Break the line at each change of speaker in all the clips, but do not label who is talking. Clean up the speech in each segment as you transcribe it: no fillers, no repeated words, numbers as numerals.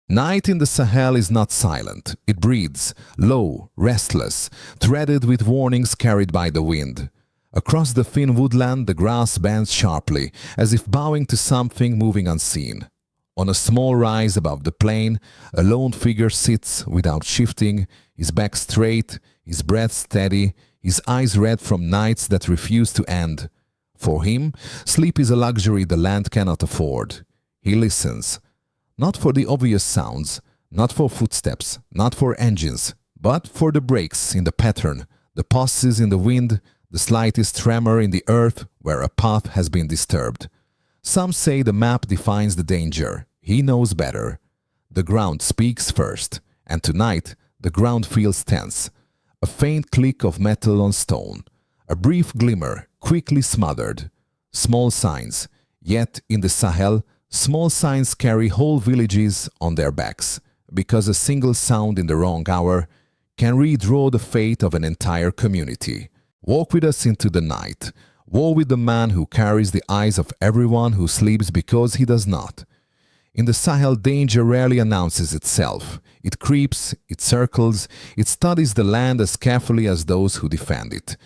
Night in the Sahel is not silent. It breathes, low, restless, threaded with warnings carried by the wind. Across the thin woodland, the grass bends sharply, as if bowing to something moving unseen. On a small rise above the plain, a lone figure sits without shifting, his back straight, his breath steady, his eyes red from nights that refuse to end. For him, sleep is a luxury the land cannot afford. He listens. Not for the obvious sounds, not for footsteps, not for engines, but for the breaks in the pattern, the pauses in the wind, the slightest tremor in the earth where a path has been disturbed. Some say the map defines the danger. He knows better. The ground speaks first, and tonight the ground feels tense. A faint click of metal on stone, a brief glimmer, quickly smothered. Small signs, yet in the Sahel, small signs carry whole villages on their backs, because a single sound in the wrong hour can redraw the fate of an entire community. Walk with us into the night. Woe with the man who carries the eyes of everyone who sleeps because he does not. In the Sahel, danger rarely announces itself. It creeps, it circles, it studies the land as carefully as those who defend it.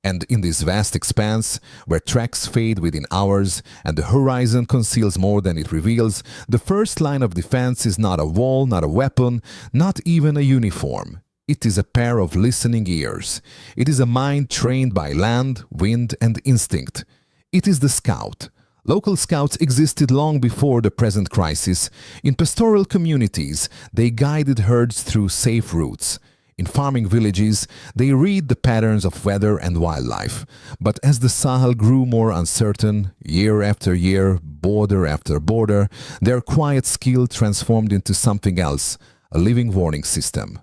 And in this vast expanse, where tracks fade within hours and the horizon conceals more than it reveals, the first line of defense is not a wall, not a weapon, not even a uniform. It is a pair of listening ears. It is a mind trained by land, wind, and instinct. It is the scout. Local scouts existed long before the present crisis. In pastoral communities, they guided herds through safe routes. In farming villages, they read the patterns of weather and wildlife. But as the Sahel grew more uncertain, year after year, border after border, their quiet skill transformed into something else, a living warning system.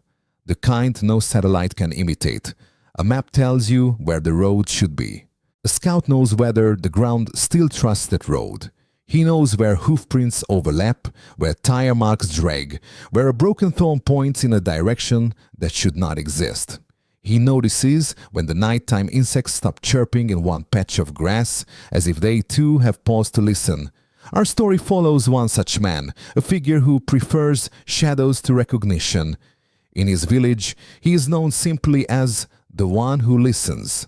The kind no satellite can imitate. A map tells you where the road should be. A scout knows whether the ground still trusts that road. He knows where hoofprints overlap, where tire marks drag, where a broken thorn points in a direction that should not exist. He notices when the nighttime insects stop chirping in one patch of grass, as if they too have paused to listen. Our story follows one such man, a figure who prefers shadows to recognition. In his village, he is known simply as the one who listens.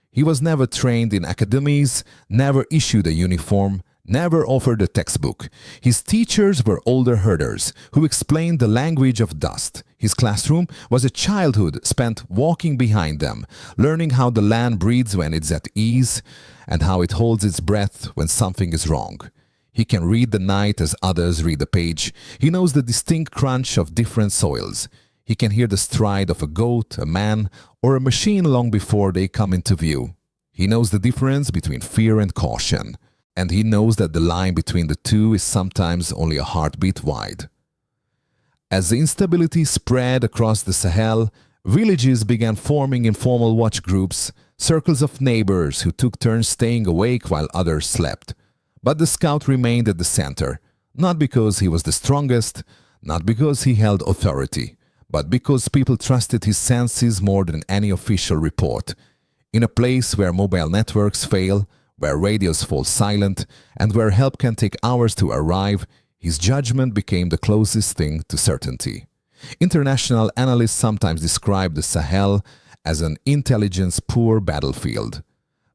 He was never trained in academies, never issued a uniform, never offered a textbook. His teachers were older herders who explained the language of dust. His classroom was a childhood spent walking behind them, learning how the land breathes when it's at ease and how it holds its breath when something is wrong. He can read the night as others read the page. He knows the distinct crunch of different soils. He can hear the stride of a goat, a man, or a machine long before they come into view. He knows the difference between fear and caution. And he knows that the line between the two is sometimes only a heartbeat wide. As the instability spread across the Sahel, villages began forming informal watch groups, circles of neighbors who took turns staying awake while others slept. But the scout remained at the center, not because he was the strongest, not because he held authority, but because people trusted his senses more than any official report. In a place where mobile networks fail, where radios fall silent, and where help can take hours to arrive, his judgment became the closest thing to certainty. International analysts sometimes describe the Sahel as an intelligence-poor battlefield.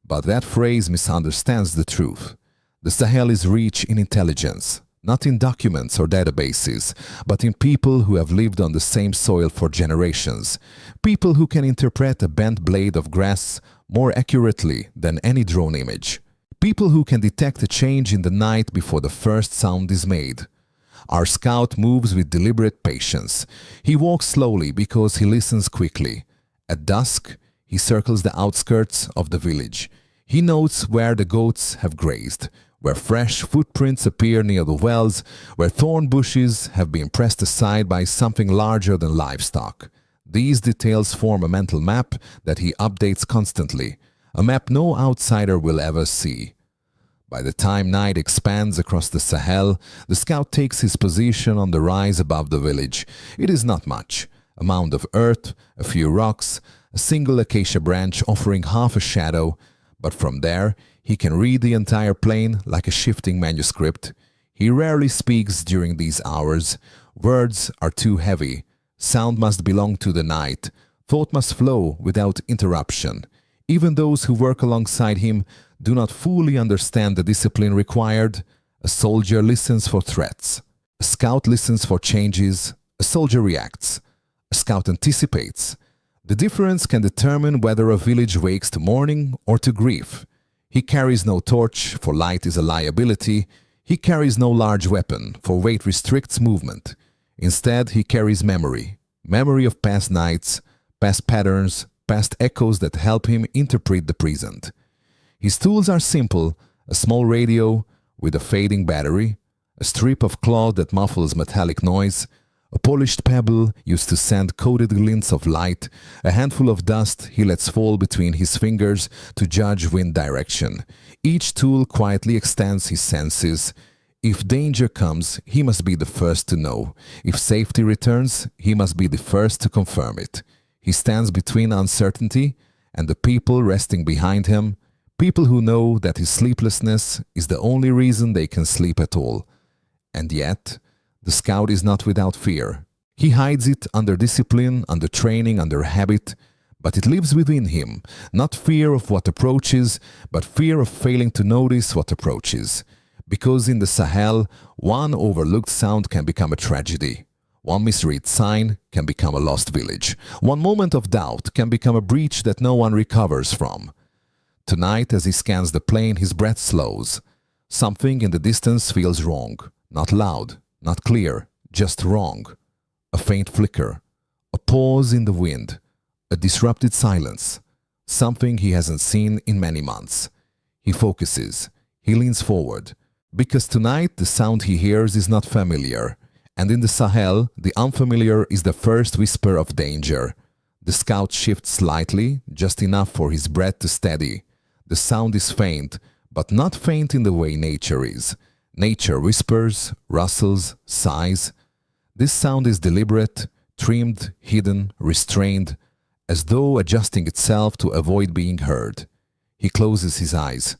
But that phrase misunderstands the truth. The Sahel is rich in intelligence, not in documents or databases, but in people who have lived on the same soil for generations, people who can interpret a bent blade of grass more accurately than any drone image, people who can detect a change in the night before the first sound is made. Our scout moves with deliberate patience. He walks slowly because he listens quickly. At dusk, he circles the outskirts of the village. He notes where the goats have grazed, where fresh footprints appear near the wells, where thorn bushes have been pressed aside by something larger than livestock. These details form a mental map that he updates constantly, a map no outsider will ever see. By the time night expands across the Sahel, the scout takes his position on the rise above the village. It is not much, a mound of earth, a few rocks, a single acacia branch offering half a shadow, but from there he can read the entire plain like a shifting manuscript. He rarely speaks during these hours. Words are too heavy. Sound must belong to the night. Thought must flow without interruption. Even those who work alongside him do not fully understand the discipline required. A soldier listens for threats. A scout listens for changes. A soldier reacts. A scout anticipates. The difference can determine whether a village wakes to mourning or to grief. He carries no torch, for light is a liability. He carries no large weapon, for weight restricts movement. Instead, he carries memory. Memory of past nights, past patterns, past echoes that help him interpret the present. His tools are simple: a small radio with a fading battery, a strip of cloth that muffles metallic noise, a polished pebble used to send coated glints of light, a handful of dust he lets fall between his fingers to judge wind direction. Each tool quietly extends his senses. If danger comes, he must be the first to know. If safety returns, he must be the first to confirm it. He stands between uncertainty and the people resting behind him, people who know that his sleeplessness is the only reason they can sleep at all. And yet, the scout is not without fear. He hides it under discipline, under training, under habit, but it lives within him, not fear of what approaches, but fear of failing to notice what approaches. Because in the Sahel, one overlooked sound can become a tragedy. One misread sign can become a lost village. One moment of doubt can become a breach that no one recovers from. Tonight, as he scans the plain, his breath slows. Something in the distance feels wrong, not loud, not clear, just wrong. A faint flicker, a pause in the wind, a disrupted silence, something he hasn't seen in many months. He focuses, he leans forward, because tonight the sound he hears is not familiar, and in the Sahel, the unfamiliar is the first whisper of danger. The scout shifts slightly, just enough for his breath to steady. The sound is faint, but not faint in the way nature is. Nature whispers, rustles, sighs. This sound is deliberate, trimmed, hidden, restrained, as though adjusting itself to avoid being heard. He closes his eyes.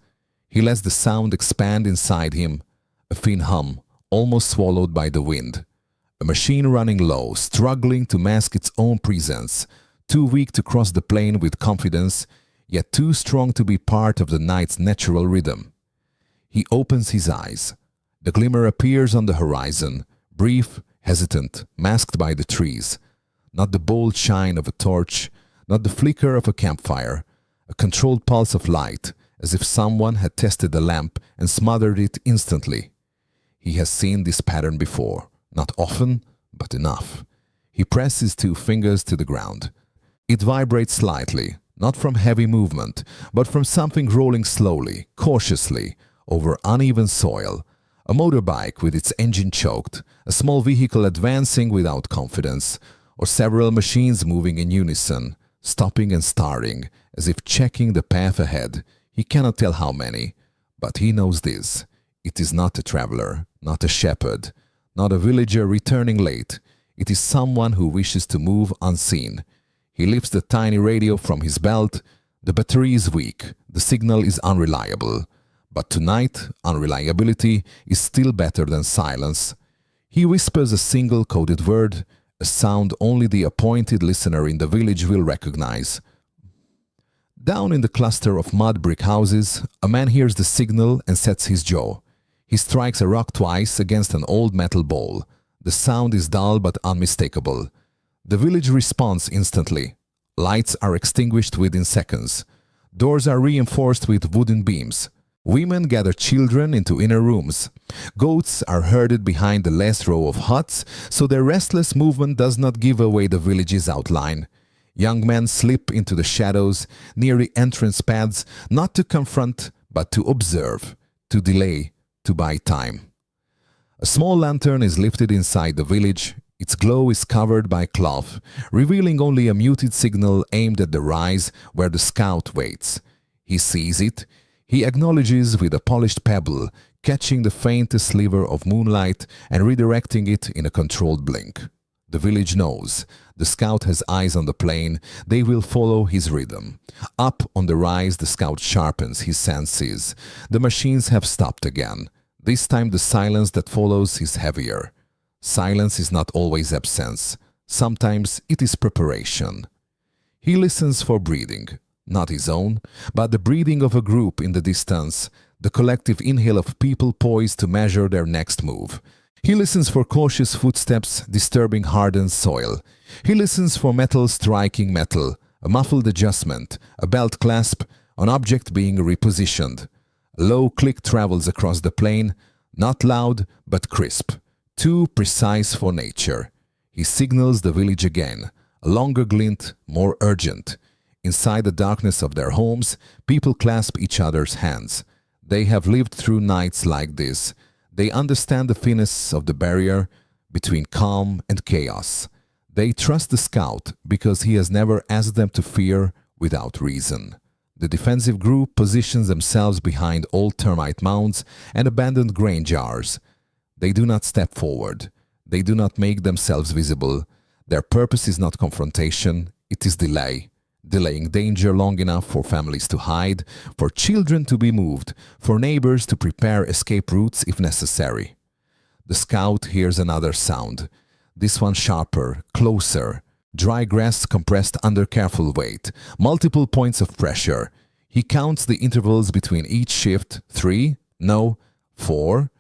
He lets the sound expand inside him, a thin hum, almost swallowed by the wind. A machine running low, struggling to mask its own presence, too weak to cross the plain with confidence, yet too strong to be part of the night's natural rhythm. He opens his eyes. The glimmer appears on the horizon, brief, hesitant, masked by the trees. Not the bold shine of a torch, not the flicker of a campfire, a controlled pulse of light, as if someone had tested the lamp and smothered it instantly. He has seen this pattern before, not often, but enough. He presses 2 fingers to the ground. It vibrates slightly, not from heavy movement, but from something rolling slowly, cautiously, over uneven soil. A motorbike with its engine choked, a small vehicle advancing without confidence, or several machines moving in unison, stopping and starting, as if checking the path ahead. He cannot tell how many, but he knows this. It is not a traveler, not a shepherd, not a villager returning late. It is someone who wishes to move unseen. He lifts the tiny radio from his belt. The battery is weak, the signal is unreliable. But tonight, unreliability is still better than silence. He whispers a single coded word, a sound only the appointed listener in the village will recognize. Down in the cluster of mud brick houses, a man hears the signal and sets his jaw. He strikes a rock twice against an old metal bowl. The sound is dull but unmistakable. The village responds instantly. Lights are extinguished within seconds. Doors are reinforced with wooden beams. Women gather children into inner rooms. Goats are herded behind the last row of huts, so their restless movement does not give away the village's outline. Young men slip into the shadows near the entrance paths, not to confront, but to observe, to delay, to buy time. A small lantern is lifted inside the village. Its glow is covered by cloth, revealing only a muted signal aimed at the rise where the scout waits. He sees it. He acknowledges with a polished pebble, catching the faintest sliver of moonlight and redirecting it in a controlled blink. The village knows. The scout has eyes on the plain. They will follow his rhythm. Up on the rise, the scout sharpens his senses. The machines have stopped again. This time the silence that follows is heavier. Silence is not always absence. Sometimes it is preparation. He listens for breathing, not his own, but the breathing of a group in the distance, the collective inhale of people poised to measure their next move. He listens for cautious footsteps disturbing hardened soil. He listens for metal striking metal, a muffled adjustment, a belt clasp, an object being repositioned. A low click travels across the plain, not loud but crisp, too precise for nature. He signals the village again, a longer glint, more urgent. Inside the darkness of their homes, people clasp each other's hands. They have lived through nights like this. They understand the thinness of the barrier between calm and chaos. They trust the scout because he has never asked them to fear without reason. The defensive group positions themselves behind old termite mounds and abandoned grain jars. They do not step forward. They do not make themselves visible. Their purpose is not confrontation, it is delay. Delaying danger long enough for families to hide, for children to be moved, for neighbors to prepare escape routes if necessary. The scout hears another sound, this one sharper, closer. Dry grass compressed under careful weight, multiple points of pressure. He counts the intervals between each shift, 3, no, 4,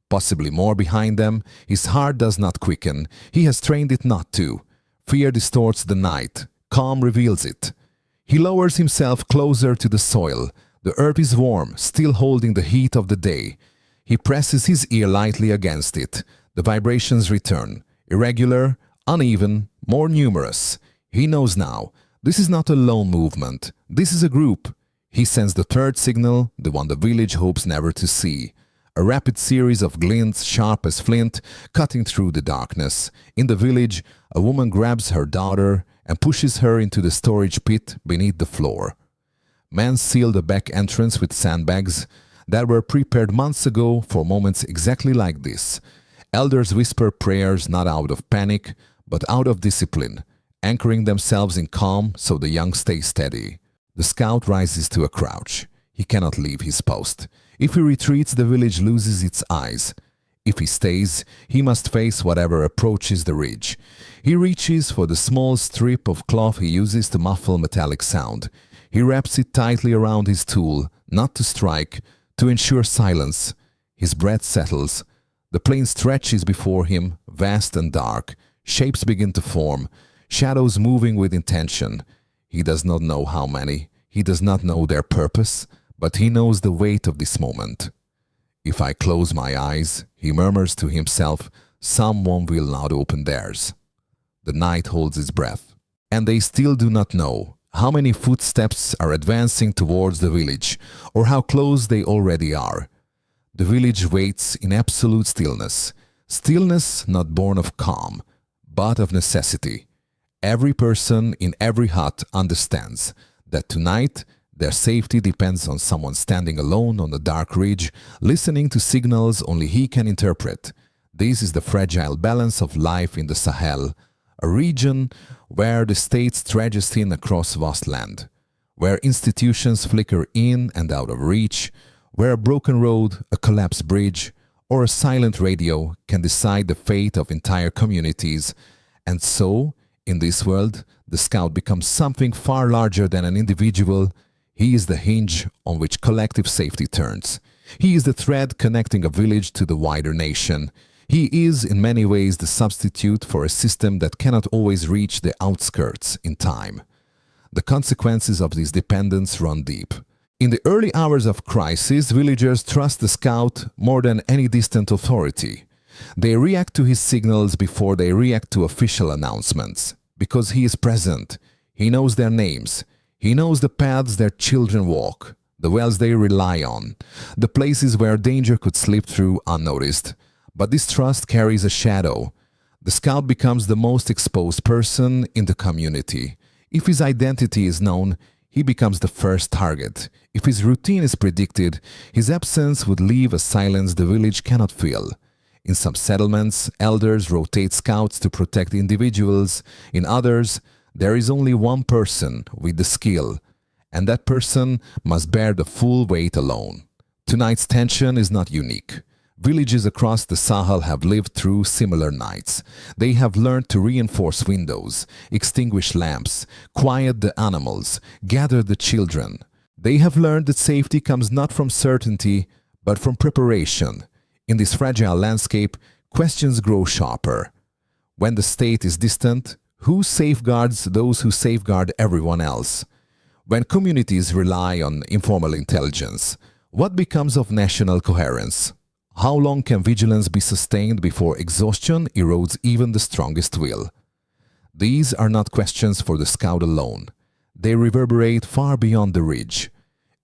possibly more behind them. His heart does not quicken, he has trained it not to. Fear distorts the night, calm reveals it. He lowers himself closer to the soil. The earth is warm, still holding the heat of the day. He presses his ear lightly against it. The vibrations return, irregular, uneven, more numerous. He knows now, this is not a lone movement, this is a group. He sends the third signal, the one the village hopes never to see. A rapid series of glints, sharp as flint, cutting through the darkness. In the village, a woman grabs her daughter and pushes her into the storage pit beneath the floor. Men seal the back entrance with sandbags that were prepared months ago for moments exactly like this. Elders whisper prayers not out of panic, but out of discipline, anchoring themselves in calm so the young stay steady. The scout rises to a crouch. He cannot leave his post. If he retreats, the village loses its eyes. If he stays, he must face whatever approaches the ridge. He reaches for the small strip of cloth he uses to muffle metallic sound. He wraps it tightly around his tool, not to strike, to ensure silence. His breath settles. The plain stretches before him, vast and dark. Shapes begin to form, shadows moving with intention. He does not know how many. He does not know their purpose, but he knows the weight of this moment. If I close my eyes, he murmurs to himself, someone will not open theirs. The night holds its breath, and they still do not know how many footsteps are advancing towards the village, or how close they already are. The village waits in absolute stillness. Stillness not born of calm, but of necessity. Every person in every hut understands that tonight their safety depends on someone standing alone on the dark ridge, listening to signals only he can interpret. This is the fragile balance of life in the Sahel, a region where the state stretches thin across vast land, where institutions flicker in and out of reach, where a broken road, a collapsed bridge, or a silent radio can decide the fate of entire communities. And so, in this world, the scout becomes something far larger than an individual. He is the hinge on which collective safety turns. He is the thread connecting a village to the wider nation. He is, in many ways, the substitute for a system that cannot always reach the outskirts in time. The consequences of this dependence run deep. In the early hours of crisis, villagers trust the scout more than any distant authority. They react to his signals before they react to official announcements. Because he is present, he knows their names. He knows the paths their children walk, the wells they rely on, the places where danger could slip through unnoticed. But this trust carries a shadow. The scout becomes the most exposed person in the community. If his identity is known, he becomes the first target. If his routine is predicted, his absence would leave a silence the village cannot fill. In some settlements, elders rotate scouts to protect individuals. In others, there is only one person with the skill, and that person must bear the full weight alone. Tonight's tension is not unique. Villages across the Sahel have lived through similar nights. They have learned to reinforce windows, extinguish lamps, quiet the animals, gather the children. They have learned that safety comes not from certainty, but from preparation. In this fragile landscape, questions grow sharper. When the state is distant, who safeguards those who safeguard everyone else? When communities rely on informal intelligence, what becomes of national coherence? How long can vigilance be sustained before exhaustion erodes even the strongest will? These are not questions for the scout alone. They reverberate far beyond the ridge.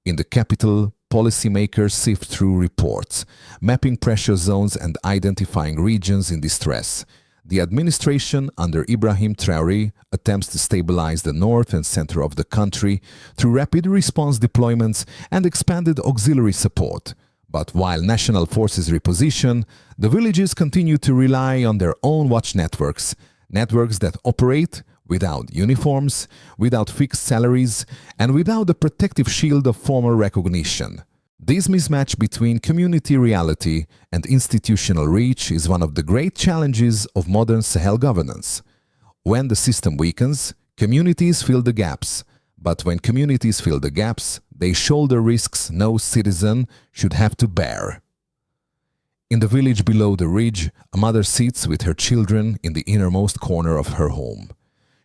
In the capital, policymakers sift through reports, mapping pressure zones and identifying regions in distress. The administration under Ibrahim Traoré attempts to stabilize the north and center of the country through rapid response deployments and expanded auxiliary support. But while national forces reposition, the villages continue to rely on their own watch networks, networks that operate without uniforms, without fixed salaries, and without the protective shield of formal recognition. This mismatch between community reality and institutional reach is one of the great challenges of modern Sahel governance. When the system weakens, communities fill the gaps. But when communities fill the gaps, they shoulder risks no citizen should have to bear. In the village below the ridge, a mother sits with her children in the innermost corner of her home.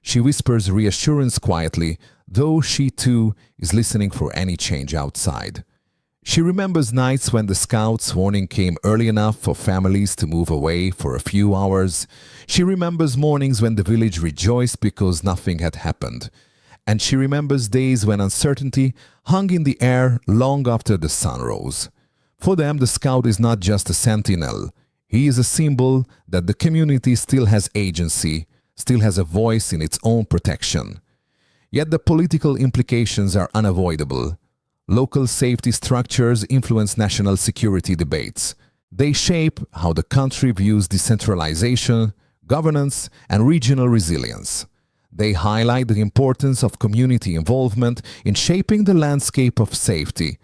She whispers reassurance quietly, though she too is listening for any change outside. She remembers nights when the scouts' warning came early enough for families to move away for a few hours. She remembers mornings when the village rejoiced because nothing had happened. And she remembers days when uncertainty hung in the air long after the sun rose. For them, the scout is not just a sentinel. He is a symbol that the community still has agency, still has a voice in its own protection. Yet the political implications are unavoidable. Local safety structures influence national security debates. They shape how the country views decentralization, governance, and regional resilience. They highlight the importance of community involvement in shaping the landscape of safety.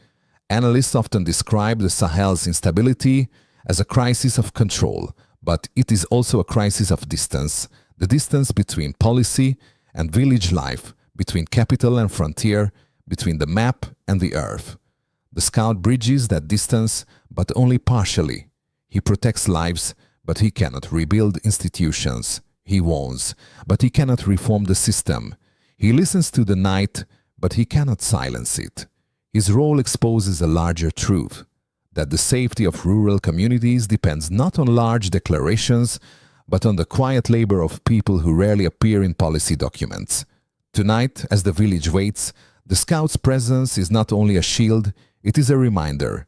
Analysts often describe the Sahel's instability as a crisis of control, but it is also a crisis of distance, the distance between policy and village life, between capital and frontier, between the map and the earth. The scout bridges that distance, but only partially. He protects lives, but he cannot rebuild institutions. He warns, but he cannot reform the system. He listens to the night, but he cannot silence it. His role exposes a larger truth, that the safety of rural communities depends not on large declarations, but on the quiet labor of people who rarely appear in policy documents. Tonight, as the village waits, the scout's presence is not only a shield, it is a reminder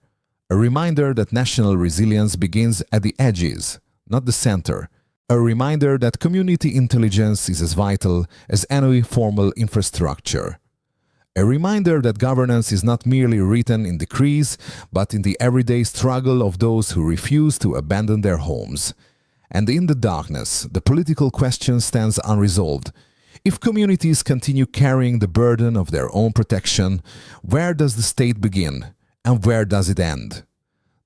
that national resilience begins at the edges, not the center. A reminder that community intelligence is as vital as any formal infrastructure. A reminder that governance is not merely written in decrees, but in the everyday struggle of those who refuse to abandon their homes. And in the darkness, the political question stands unresolved. If communities continue carrying the burden of their own protection, where does the state begin, and where does it end?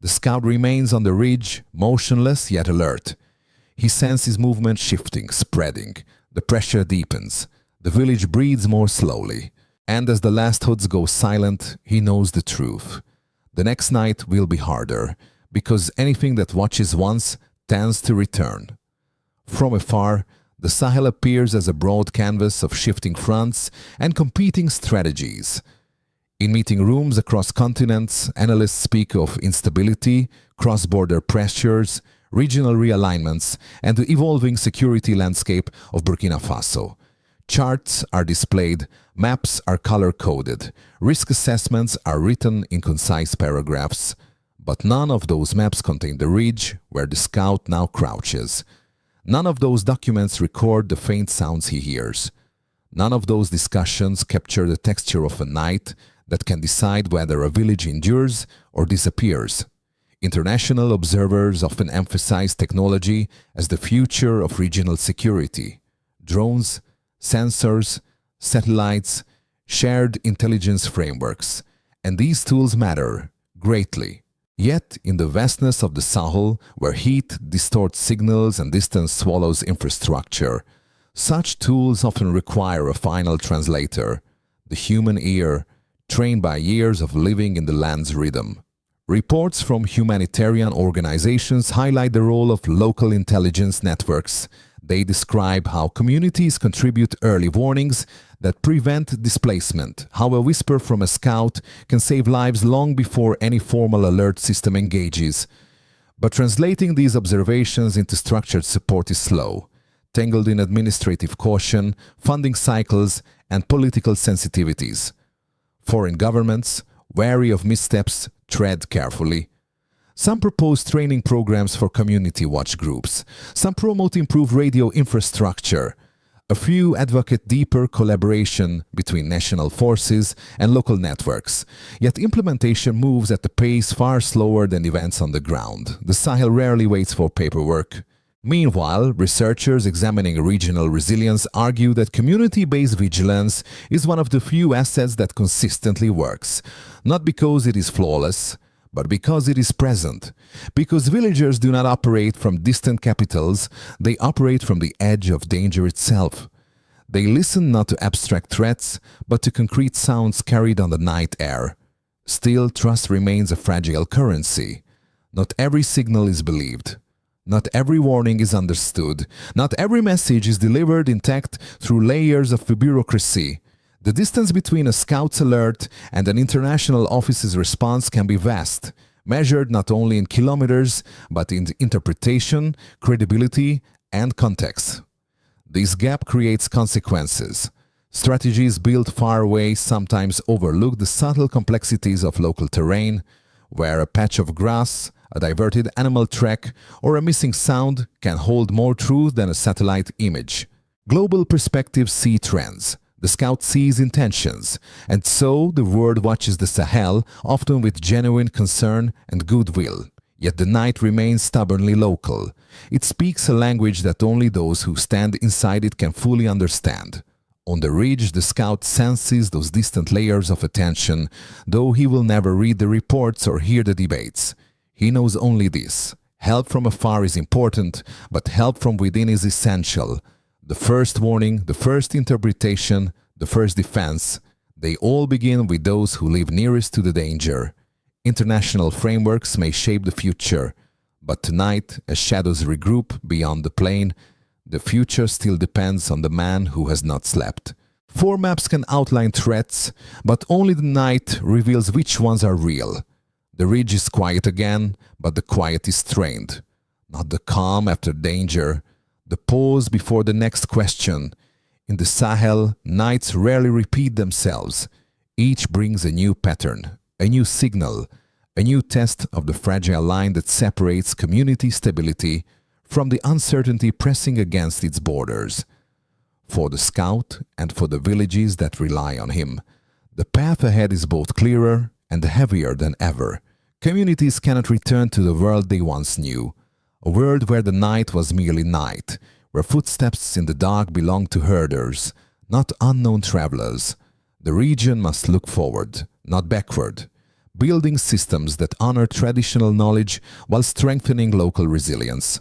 The scout remains on the ridge, motionless yet alert. He senses movement shifting, spreading. The pressure deepens. The village breathes more slowly. And as the last hoods go silent, he knows the truth. The next night will be harder, because anything that watches once tends to return. From afar, the Sahel appears as a broad canvas of shifting fronts and competing strategies. In meeting rooms across continents, analysts speak of instability, cross-border pressures, regional realignments, and the evolving security landscape of Burkina Faso. Charts are displayed, maps are color-coded, risk assessments are written in concise paragraphs. But none of those maps contain the ridge where the scout now crouches. None of those documents record the faint sounds he hears. None of those discussions capture the texture of a night that can decide whether a village endures or disappears. International observers often emphasize technology as the future of regional security. Drones, sensors, satellites, shared intelligence frameworks. And these tools matter greatly. Yet, in the vastness of the Sahel, where heat distorts signals and distance swallows infrastructure, such tools often require a final translator, the human ear, trained by years of living in the land's rhythm. Reports from humanitarian organizations highlight the role of local intelligence networks. They describe how communities contribute early warnings that prevent displacement, how a whisper from a scout can save lives long before any formal alert system engages. But translating these observations into structured support is slow, tangled in administrative caution, funding cycles, and political sensitivities. Foreign governments, wary of missteps, tread carefully. Some propose training programs for community watch groups. Some promote improved radio infrastructure. A few advocate deeper collaboration between national forces and local networks. Yet implementation moves at a pace far slower than events on the ground. The Sahel rarely waits for paperwork. Meanwhile, researchers examining regional resilience argue that community-based vigilance is one of the few assets that consistently works, not because it is flawless, but because it is present. Because villagers do not operate from distant capitals, they operate from the edge of danger itself. They listen not to abstract threats, but to concrete sounds carried on the night air. Still, trust remains a fragile currency. Not every signal is believed. Not every warning is understood. Not every message is delivered intact through layers of bureaucracy. The distance between a scout's alert and an international office's response can be vast, measured not only in kilometers, but in interpretation, credibility, and context. This gap creates consequences. Strategies built far away sometimes overlook the subtle complexities of local terrain, where a patch of grass, a diverted animal track, or a missing sound can hold more truth than a satellite image. Global perspectives see trends. The scout sees intentions, and so the world watches the Sahel, often with genuine concern and goodwill. Yet the night remains stubbornly local. It speaks a language that only those who stand inside it can fully understand. On the ridge, the scout senses those distant layers of attention, though he will never read the reports or hear the debates. He knows only this: help from afar is important, but help from within is essential. The first warning, the first interpretation, the first defense, they all begin with those who live nearest to the danger. International frameworks may shape the future, but tonight, as shadows regroup beyond the plain, the future still depends on the man who has not slept. 4 maps can outline threats, but only the night reveals which ones are real. The ridge is quiet again, but the quiet is strained. Not the calm after danger, the pause before the next question. In the Sahel, nights rarely repeat themselves. Each brings a new pattern, a new signal, a new test of the fragile line that separates community stability from the uncertainty pressing against its borders. For the scout and for the villages that rely on him, the path ahead is both clearer and heavier than ever. Communities cannot return to the world they once knew, a world where the night was merely night, where footsteps in the dark belonged to herders, not unknown travelers. The region must look forward, not backward, building systems that honor traditional knowledge while strengthening local resilience.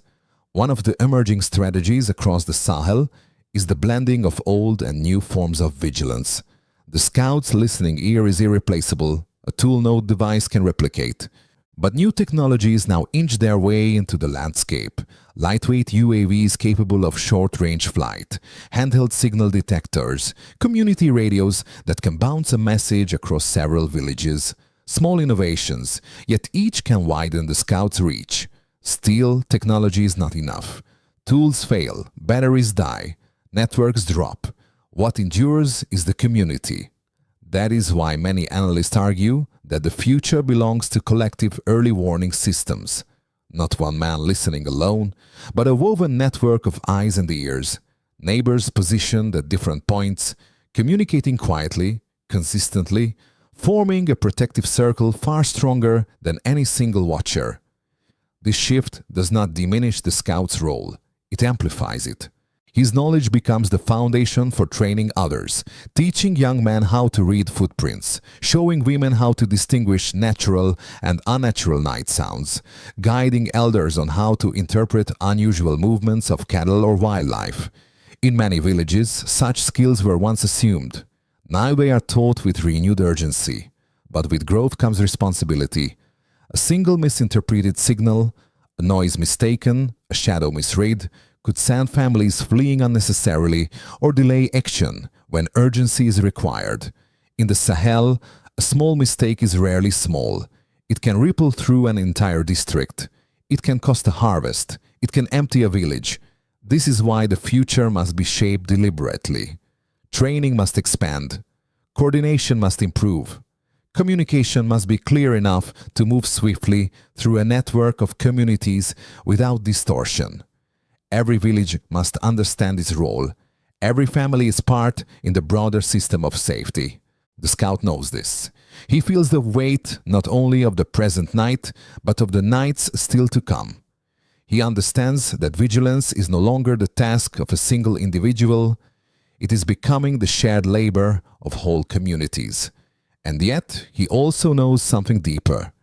One of the emerging strategies across the Sahel is the blending of old and new forms of vigilance. The scout's listening ear is irreplaceable. A tool no device can replicate. But new technologies now inch their way into the landscape. Lightweight UAVs capable of short-range flight, handheld signal detectors, community radios that can bounce a message across several villages. Small innovations, yet each can widen the scout's reach. Still, technology is not enough. Tools fail, batteries die, networks drop. What endures is the community. That is why many analysts argue that the future belongs to collective early warning systems. Not one man listening alone, but a woven network of eyes and ears, neighbors positioned at different points, communicating quietly, consistently, forming a protective circle far stronger than any single watcher. This shift does not diminish the scout's role, it amplifies it. His knowledge becomes the foundation for training others, teaching young men how to read footprints, showing women how to distinguish natural and unnatural night sounds, guiding elders on how to interpret unusual movements of cattle or wildlife. In many villages, such skills were once assumed. Now they are taught with renewed urgency. But with growth comes responsibility. A single misinterpreted signal, a noise mistaken, a shadow misread, could send families fleeing unnecessarily or delay action when urgency is required. In the Sahel, a small mistake is rarely small. It can ripple through an entire district. It can cost a harvest. It can empty a village. This is why the future must be shaped deliberately. Training must expand. Coordination must improve. Communication must be clear enough to move swiftly through a network of communities without distortion. Every village must understand its role. Every family is part in the broader system of safety. The scout knows this. He feels the weight not only of the present night, but of the nights still to come. He understands that vigilance is no longer the task of a single individual. It is becoming the shared labor of whole communities. And yet, he also knows something deeper.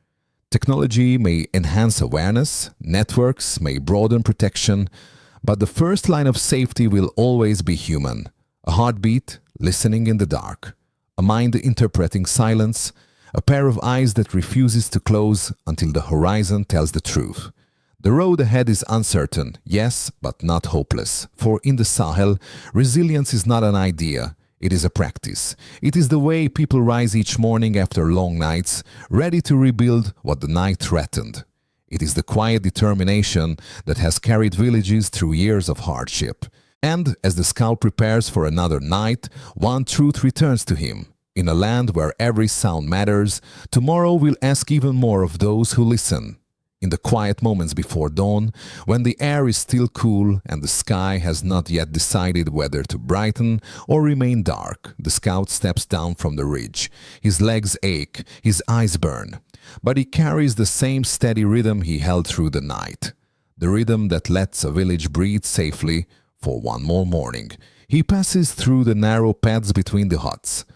Technology may enhance awareness, networks may broaden protection, but the first line of safety will always be human. A heartbeat listening in the dark, a mind interpreting silence, a pair of eyes that refuses to close until the horizon tells the truth. The road ahead is uncertain, yes, but not hopeless. For in the Sahel, resilience is not an idea, it is a practice. It is the way people rise each morning after long nights, ready to rebuild what the night threatened. It is the quiet determination that has carried villages through years of hardship. And as the scout prepares for another night, one truth returns to him. In a land where every sound matters, tomorrow will ask even more of those who listen. In the quiet moments before dawn, when the air is still cool and the sky has not yet decided whether to brighten or remain dark, the scout steps down from the ridge. His legs ache, his eyes burn, but he carries the same steady rhythm he held through the night. The rhythm that lets a village breathe safely for one more morning. He passes through the narrow paths between the huts.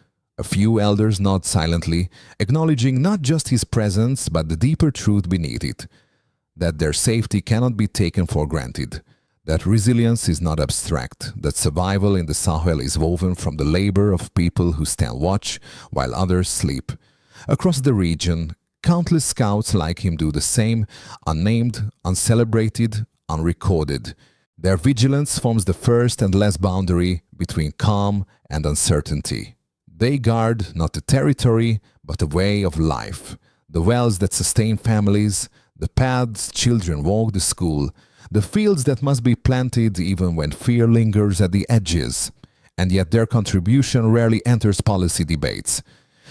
A few elders nod silently, acknowledging not just his presence but the deeper truth beneath it, that their safety cannot be taken for granted, that resilience is not abstract, that survival in the Sahel is woven from the labor of people who stand watch while others sleep. Across the region, countless scouts like him do the same, unnamed, uncelebrated, unrecorded. Their vigilance forms the first and last boundary between calm and uncertainty. They guard not a territory, but a way of life. The wells that sustain families, the paths children walk to school, the fields that must be planted even when fear lingers at the edges. And yet their contribution rarely enters policy debates.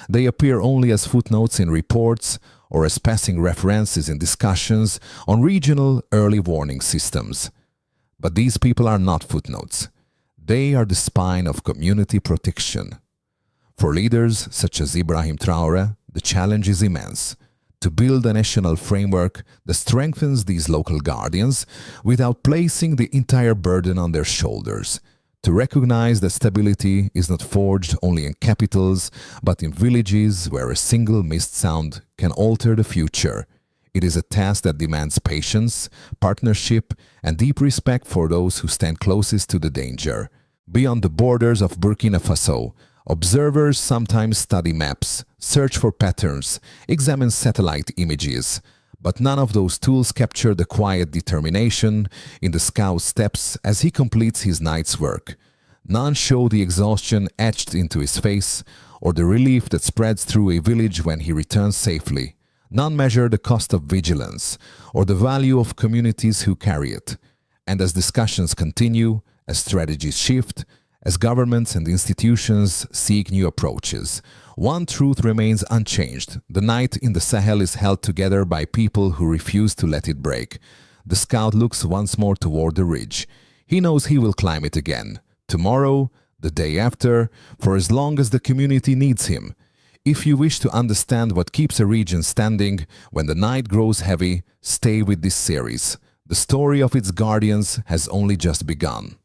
They appear only as footnotes in reports or as passing references in discussions on regional early warning systems. But these people are not footnotes. They are the spine of community protection. For leaders such as Ibrahim Traore, the challenge is immense. To build a national framework that strengthens these local guardians without placing the entire burden on their shoulders. To recognize that stability is not forged only in capitals, but in villages where a single missed sound can alter the future. It is a task that demands patience, partnership, and deep respect for those who stand closest to the danger. Beyond the borders of Burkina Faso, observers sometimes study maps, search for patterns, examine satellite images, but none of those tools capture the quiet determination in the scout's steps as he completes his night's work. None show the exhaustion etched into his face or the relief that spreads through a village when he returns safely. None measure the cost of vigilance or the value of communities who carry it. And as discussions continue, as strategies shift, as governments and institutions seek new approaches, one truth remains unchanged. The night in the Sahel is held together by people who refuse to let it break. The scout looks once more toward the ridge. He knows he will climb it again. Tomorrow, the day after, for as long as the community needs him. If you wish to understand what keeps a region standing when the night grows heavy, stay with this series. The story of its guardians has only just begun.